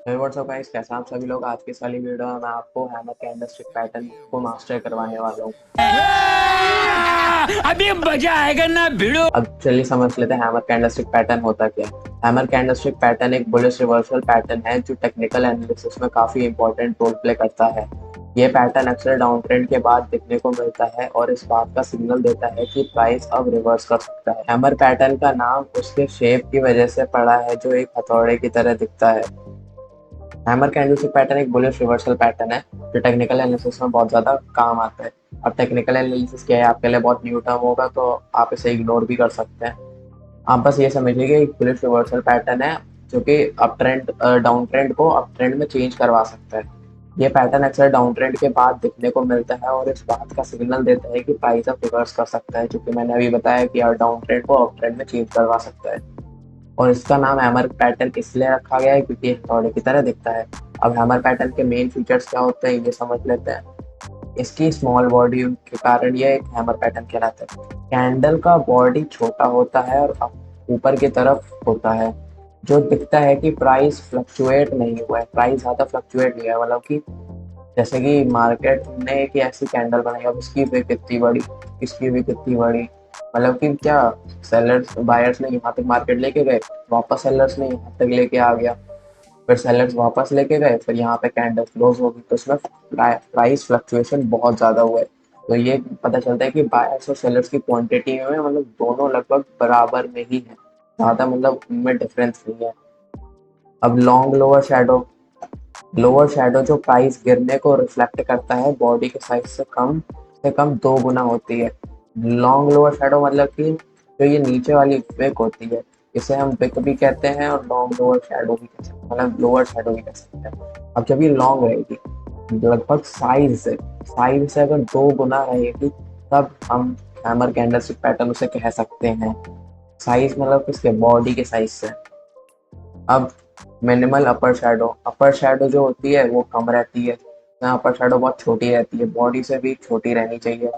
WhatsApp guys, कैसे हैं आप सभी लोग। आज की इस वाली वीडियो में मैं आपको हैमर कैंडलस्टिक पैटर्न को मास्टर करवाने वाला हूँ। अभी मजा आएगा ना भिड़ो। अब चलिए समझ लेते हैं हैमर कैंडलस्टिक पैटर्न होता क्या है। हैमर कैंडलस्टिक पैटर्न एक बुलिश रिवर्सल पैटर्न है जो टेक्निकल एनालिसिस में काफी इंपॉर्टेंट रोल प्ले करता है। ये पैटर्न अक्सर डाउन ट्रेंड के बाद दिखने को मिलता है और इस बात का सिग्नल देता है कि प्राइस अब रिवर्स कर सकता है। हैमर पैटर्न का नाम उसके शेप की वजह से पड़ा है जो एक हथौड़े की तरह दिखता है। हैमर कैंडलस्टिक पैटर्न एक बुलिश रिवर्सल पैटर्न है जो टेक्निकल एनालिसिस में बहुत ज्यादा काम आता है। अब टेक्निकल एनालिसिस क्या है, आपके लिए बहुत न्यू टर्म होगा तो आप इसे इग्नोर भी कर सकते हैं। आप बस ये समझिए कि एक बुलिश रिवर्सल पैटर्न है जो कि अप ट्रेंड डाउन ट्रेंड को अप ट्रेंड में चेंज करवा सकता है। ये पैटर्न अक्सर डाउन ट्रेंड के बाद दिखने को मिलता है और इस बात का सिग्नल देता है कि प्राइस अब रिवर्स कर सकता है, जो कि मैंने अभी बताया कि डाउन ट्रेंड को अप ट्रेंड में चेंज करवा सकता है। और इसका नाम हैमर पैटर्न इसलिए रखा गया है क्योंकि ये हथौड़े की तरह दिखता है। अब हैमर पैटर्न के मेन फीचर्स क्या होते हैं ये समझ लेते हैं। इसकी स्मॉल बॉडी के कारण ये एक हैमर पैटर्न कहलाता है। कैंडल का बॉडी छोटा होता है और ऊपर की तरफ होता है, जो दिखता है कि प्राइस फ्लक्चुएट नहीं हुआ है। प्राइस ज़्यादा फ्लक्चुएट नहीं है, मतलब कि जैसे कि मार्केट ने एक ऐसी कैंडल बनाई, अब इसकी भी कितनी बड़ी, इसकी भी कितनी बड़ी, मतलब कि क्या सेलर्स बायर्स ने यहाँ तक मार्केट लेके गए, वापस सेलर्स ने यहाँ तक लेके आ गया, फिर सेलर्स वापस लेके गए, फिर यहाँ पे कैंडल क्लोज होगी, तो इसमें प्राइस फ्लक्चुएशन बहुत ज्यादा हुआ है। तो ये पता चलता है कि बायर्स और सेलर्स की क्वांटिटी में मतलब दोनों लगभग बराबर में ही है, ज्यादा मतलब उनमें डिफरेंस नहीं है। अब लॉन्ग लोअर शेडो जो प्राइस गिरने को रिफ्लेक्ट करता है बॉडी के साइज से कम 2 गुना होती है। लॉन्ग लोअर शेडो मतलब कि जो ये नीचे वाली विक होती है, इसे हम विक भी कहते हैं और लॉन्ग लोअर शेडो भी कह सकते हैं, मतलब लोअर शेडो भी कह सकते हैं। अब जब ये लॉन्ग रहेगी, लगभग साइज से अगर 2 गुना रहेगी, तब हम हैमर कैंडलस्टिक पैटर्न उसे कह सकते हैं। साइज मतलब किसके, बॉडी के साइज से। अब मिनिमल अपर शैडो जो होती है वो कम रहती है, यहाँ अपर शैडो बहुत छोटी रहती है, बॉडी से भी छोटी रहनी चाहिए।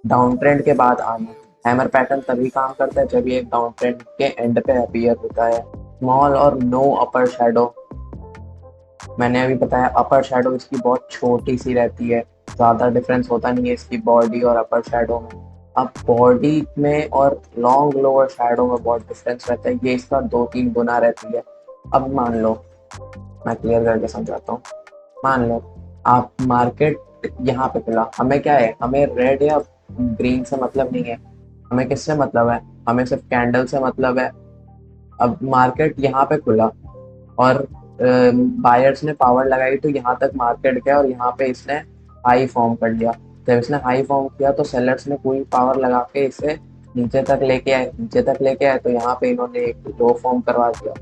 डाउन ट्रेंड के बाद आना, हैमर पैटर्न तभी काम करता है जब ये डाउन ट्रेंड के एंड पे अपीयर होता है। स्मॉल और नो अपर शैडो, मैंने अभी बताया अपर शैडो इसकी बहुत छोटी सी रहती है, ज़्यादा डिफरेंस होता नहीं है इसकी बॉडी और अपर शैडो में। अब बॉडी में और लॉन्ग लोअर शैडो में बहुत डिफरेंस रहता है, ये इसका 2-3 गुना रहती है। अब मान लो, मैं क्लियर करके समझाता हूँ। मान लो आप मार्केट यहाँ पे खुला, हमें क्या है, हमें रेड या ग्रीन से मतलब नहीं है, हमें किससे मतलब है, हमें सिर्फ कैंडल से मतलब है। अब मार्केट यहाँ पे खुला और बायर्स ने पावर लगाई तो यहाँ तक मार्केट गया और यहाँ पे इसने हाई फॉर्म कर लिया। जब इसने हाई फॉर्म किया तो सेलर्स ने पूरी पावर लगा के इसे नीचे तक लेके आए, तो यहाँ पे इन्होंने एक लो फॉर्म करवा दिया।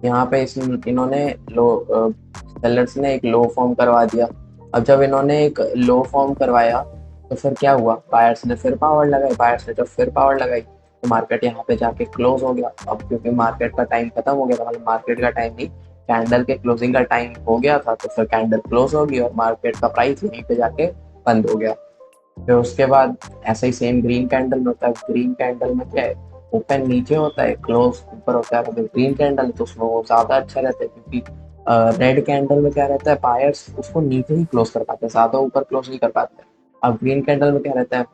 यहाँ पे इन्होंने लो सेलर्स ने एक लो फॉर्म करवा दिया। अब जब इन्होंने एक लो फॉर्म करवाया तो फिर क्या हुआ, बायर्स ने फिर पावर लगाई, बायर्स ने जब फिर पावर लगाई तो मार्केट यहाँ पे जाके क्लोज हो गया। अब क्योंकि मार्केट का टाइम खत्म हो गया था, मतलब मार्केट का टाइम नहीं, कैंडल के क्लोजिंग का टाइम हो गया था, तो फिर कैंडल क्लोज होगी और मार्केट का प्राइस यहीं पे जाके बंद हो गया। फिर उसके बाद ऐसा ही सेम ग्रीन कैंडल में होता है। ग्रीन कैंडल में क्या है, ओपन नीचे होता है, क्लोज ऊपर होता है। अगर ग्रीन कैंडल तो उसमें वो ज्यादा अच्छा रहता है, क्योंकि रेड कैंडल में क्या रहता है, बायर्स उसको नीचे ही क्लोज कर पाते हैं, ज्यादा ऊपर क्लोज नहीं कर पाते। अब ग्रीन कैंडल में क्या रहता है,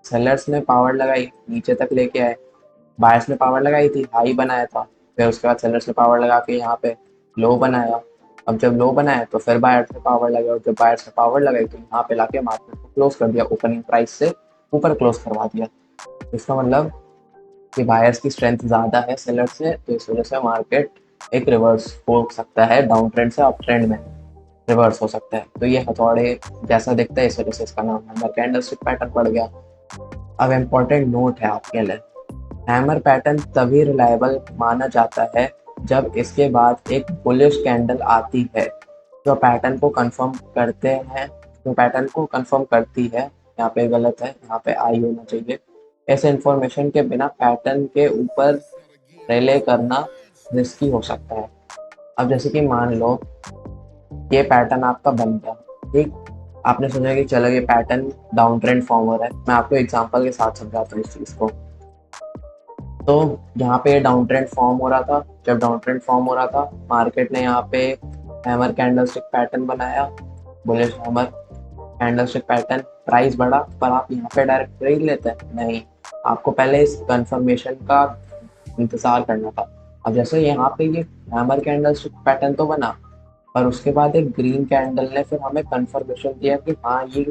सेलर्स ने पावर लगाई, नीचे तक लेके आए, बायर्स ने पावर लगाई थी, हाई बनाया था, फिर उसके बाद सेलर्स ने पावर लगा के यहाँ पे लो बनाया। अब जब लो बनाया तो फिर बायर्स ने पावर लगाई, और जब बायर्स ने पावर लगाई तो यहाँ पे लाके मार्केट को क्लोज कर दिया, ओपनिंग प्राइस से ऊपर क्लोज करवा दिया। इसका मतलब कि बायर्स की स्ट्रेंथ ज्यादा है सेलर से, तो इस वजह से मार्केट एक रिवर्स हो सकता है, डाउन ट्रेंड से अप ट्रेंड में रिवर्स हो सकता है। तो ये हथौड़े जैसा दिखता है, इस वजह से इसका नाम हैमर कैंडलस्टिक पैटर्न पड़ गया। अब इम्पोर्टेंट नोट है आपके लिए, हैमर पैटर्न तभी रिलायबल माना जाता है जब इसके बाद एक बुलिश कैंडल आती है जो पैटर्न को कंफर्म करते हैं, जो पैटर्न को कंफर्म करती है। यहाँ पे गलत है, यहाँ पे आई होना चाहिए। ऐसे इंफॉर्मेशन के बिना पैटर्न के ऊपर रिले करना रिस्की हो सकता है। अब जैसे कि मान लो ये पैटर्न आपका बन गया, ठीक, आपने सोचा कि चलो ये पैटर्न डाउन ट्रेंड फॉर्म हो रहा है। मैं आपको एग्जांपल के साथ समझाता हूँ इस चीज़ को। तो यहाँ पे डाउन ट्रेंड फॉर्म हो रहा था, जब डाउन ट्रेंड फॉर्म हो रहा था, मार्केट ने यहाँ पे हैमर कैंडलस्टिक पैटर्न बनाया, bullish hammer candlestick pattern, price बढ़ा, पर आप यहाँ पे डायरेक्ट ट्रेड लेते हैं नहीं, आपको पहले इस कंफर्मेशन का इंतजार करना था। अब जैसे यहाँ पे ये हैमर कैंडलस्टिक पैटर्न तो बना, पर उसके बाद एक ग्रीन कैंडल ने फिर हमें कंफर्मेशन दिया कि हाँ ये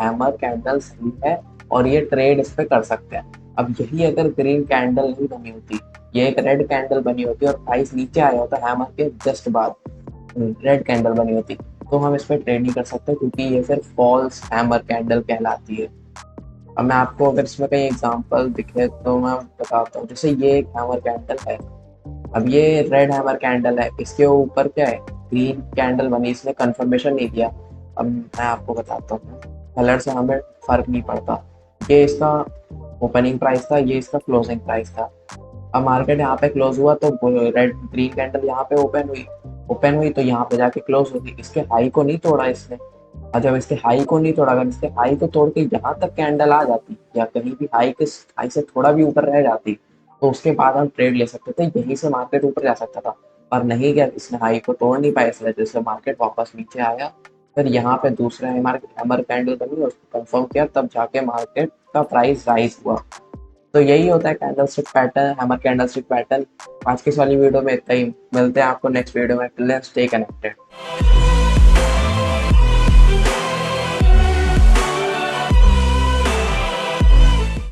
हैमर कैंडल सही है और ये ट्रेड इस पे कर सकते हैं। अब यही अगर ग्रीन कैंडल नहीं बनी होती, ये एक रेड कैंडल बनी होती और प्राइस नीचे आया होता हैमर के जस्ट बाद, रेड कैंडल बनी होती, तो हम इस पे ट्रेड नहीं कर सकते क्योंकि ये फिर फॉल्स हैमर कैंडल कहलाती है। अब मैं आपको अगर इसमें कहीं एग्जांपल दिखे तो मैं बताता हूँ। जैसे ये एक हैमर कैंडल है, अब ये रेड हैमर कैंडल है, इसके ऊपर क्या है, ग्रीन कैंडल बनी, इसने कंफर्मेशन नहीं दिया। अब मैं आपको बताता हूँ, कलर से हमें फर्क नहीं पड़ता। ये इसका ओपनिंग प्राइस था, ये इसका क्लोजिंग प्राइस था। अब मार्केट यहाँ पे क्लोज हुआ तो रेड ग्रीन कैंडल यहाँ पे ओपन हुई तो यहाँ पे जाके क्लोज होगी। इसके हाई को नहीं तोड़ा इसने, और जब इसके हाई को नहीं तोड़ा, अगर इसके हाई को तोड़ के यहाँ तक कैंडल आ जाती या कहीं भी हाई से थोड़ा भी ऊपर रह जाती, तो उसके बाद हम ट्रेड ले सकते थे, यहीं से मार्केट ऊपर जा सकता था। पर नहीं गया, इसने हाई को तोड़ नहीं पाया, इस वजह से मार्केट वापस नीचे आया। फिर यहाँ पे दूसरा हैमर कैंडल बनी, उसको कंफर्म किया, तब जाके मार्केट का प्राइस राइज हुआ। तो यही होता है candlestick pattern, hammer candlestick pattern. आज की इस वाली वीडियो में इतना ही, मिलते हैं आपको नेक्स्ट वीडियो में, स्टे कनेक्टेड।